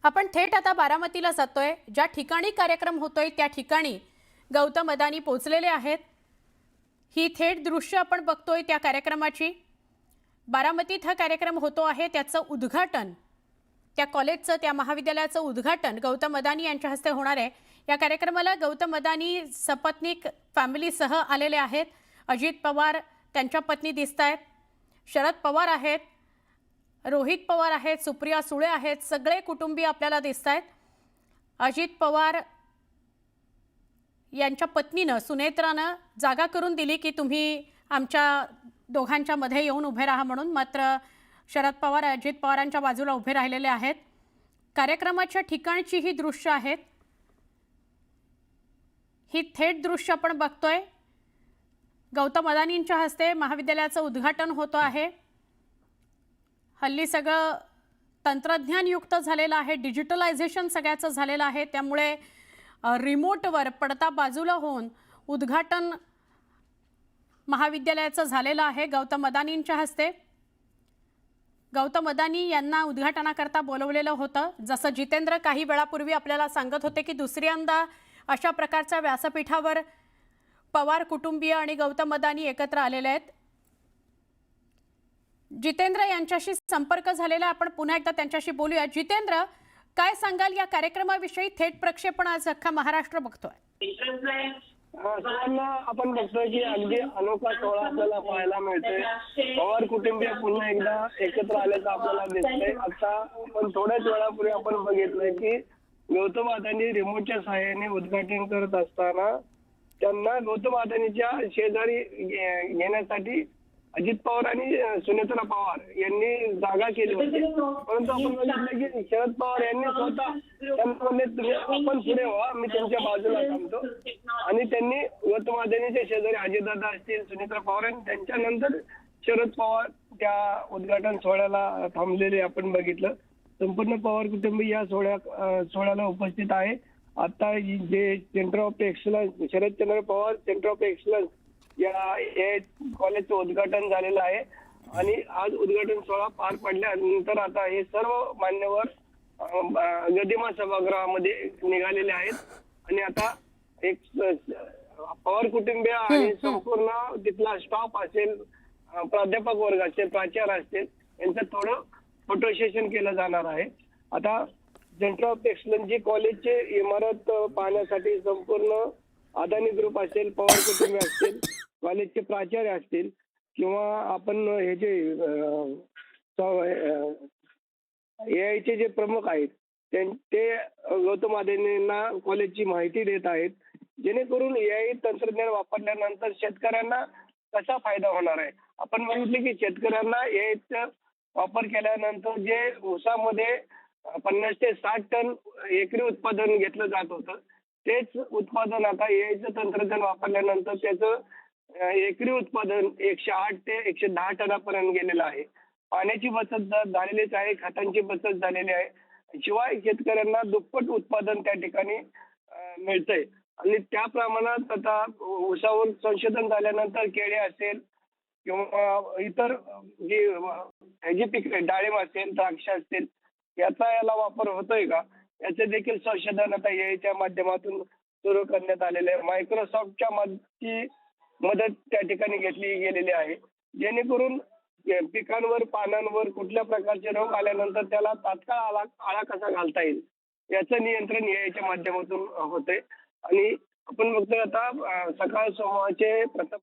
आपण थेट आता बारामतीला जातोय। ज्या ठिकाणी कार्यक्रम होतोय त्या ठिकाणी गौतम अदानी पोहोचलेले आहेत। ही थेट दृश्य आपण बघतोय त्या कार्यक्रमाची। बारामतीत हा कार्यक्रम होतो आहे, त्याचं उद्घाटन, त्या कॉलेजचं, त्या महाविद्यालयाचं उद्घाटन गौतम अदानी यांच्या हस्ते होणार आहे। या कार्यक्रमाला गौतम अदानी सपत्नीक फॅमिलीसह आलेले आहेत। अजित पवार त्यांच्या पत्नी दिसतायत, शरद पवार आहेत, रोहित पवार आहेत, सुप्रिया सुळे आहेत, सगळे कुटुंबीय आपल्याला दिसतायत। अजित पवार यांच्या पत्नीनं सुनेत्रानं जागा करून दिली की तुम्ही आमच्या दोघांच्या मध्ये येऊन उभे राहा म्हणून, मात्र शरद पवार अजित पवारांच्या बाजूला उभे राहिलेले आहेत। कार्यक्रमाच्या ठिकाणची ही दृश्य आहेत, ही थेट दृश्य आपण बघतोय। गौतम अदानींच्या हस्ते महाविद्यालयाचं उद्घाटन होतं आहे। हल्ली सगळं तंत्रज्ञान युक्त झालेलं आहे, डिजिटलायझेशन सगळ्याचं झालेलं आहे, त्यामुळे रिमोटवर पडदा बाजूला होऊन उद्घाटन महाविद्यालयाचं झालेलं आहे गौतम अदानींच्या हस्ते। गौतम अदानी यांना उद्घाटनाकरता बोलवलेलं होतं। जसं जितेंद्र काही वेळापूर्वी आपल्याला सांगत होते की दुसऱ्यांदा अशा प्रकारच्या व्यासपीठावर पवार कुटुंबीय आणि गौतम अदानी एकत्र आलेले आहेत। जितेंद्र यांच्याशी संपर्क झालेला, आपण पुन्हा एकदा त्यांच्याशी बोलूया। जितेंद्र, काय सांगाल या कार्यक्रमाविषयी? थेट प्रक्षेपण आज अख्खा महाराष्ट्र बघतोय। आपण बघतोय की अगदी अनोखा सोहळा आपल्याला पाहायला मिळतोय। पवार कुटुंबीय पुन्हा एकदा एकत्र आल्याचं आपल्याला दिसतंय। आता आपण थोड्याच वेळापूर्वी आपण बघितलंय की गौतम अदानी रिमोटच्या सहाय्याने उद्घाटन करत असताना त्यांना गौतम अदानीच्या शेजारी घेण्यासाठी अजित पवार आणि सुनेत्रा पवार यांनी जागा केली होती, परंतु आपण बघितलं की शरद पवार यांनी स्वतः त्यांना म्हणले तुम्ही आपण पुढे व्हा, मी तुमच्या बाजूला थांबतो, आणि त्यांनी गौतम अदानीच्या शेजारी अजितदादा असतील, सुनेत्रा पवार, आणि त्यांच्यानंतर शरद पवार त्या उद्घाटन सोहळ्याला थांबलेले आपण बघितलं। संपूर्ण पवार कुटुंबीय या सोहळ्याला उपस्थित आहे। आता जे centre of excellence Sharadchandra Pawar centre of excellence या कॉलेजचं उद्घाटन झालेलं आहे, आणि आज उद्घाटन सोहळा पार पडल्यानंतर आता हे सर्व मान्यवर गदिमा सभागृहामध्ये निघालेले आहेत, आणि आता एक पवार कुटुंबीय आणि संपूर्ण तिथला स्टाफ असेल, प्राध्यापक वर्ग असेल, प्राचार्य असतील, यांचं थोडं फोटो सेशन केलं जाणार आहे। आता सेंटर ऑफ एक्सलन्स जी कॉलेजची इमारत पाहण्यासाठी संपूर्ण अदानी ग्रुप असेल, पवार कुटुंबीय असतील, कॉलेजचे प्राचार्य असतील, किंवा आपण हे जे एआयचे जे प्रमुख आहेत ते गौतम अदानींना कॉलेजची माहिती देत आहेत, जेणेकरून एआय तंत्रज्ञान वापरल्यानंतर शेतकऱ्यांना कसा फायदा होणार आहे। आपण बघितले की शेतकऱ्यांना एआयचा वापर केल्यानंतर जे ऊसामध्ये 50 ते 60 टन एकरी उत्पादन घेतलं जात होतं, तेच उत्पादन आता एआयचं तंत्रज्ञान वापरल्यानंतर त्याचं एकरी उत्पादन 108 ते 110 टनापर्यंत गेलेलं आहे। पाण्याची बचत झालेलीच आहे, खतांची बचत झालेली आहे, शिवाय शेतकऱ्यांना दुप्पट उत्पादन त्या ठिकाणी मिळतंय, आणि त्या प्रमाणात आता ऊसावर संशोधन झाल्यानंतर केळी असेल किंवा इतर जी ह्याची पिके डाळिंब असेल, द्राक्ष असतील, याला वापर होतोय का, याचे देखील संशोधन आता एआयच्या माध्यमातून सुरू करण्यात आलेले आहे। मायक्रोसॉफ्टच्या मदत त्या ठिकाणी घेतली गेलेली आहे, जेणेकरून पिकांवर, पानांवर कुठल्या प्रकारचे रोग आल्यानंतर त्याला तात्काळ आळा कसा घालता येईल याचं नियंत्रण एआयच्या माध्यमातून होते। आणि आपण बघतोय आता सकाळ समूहाचे प्रथम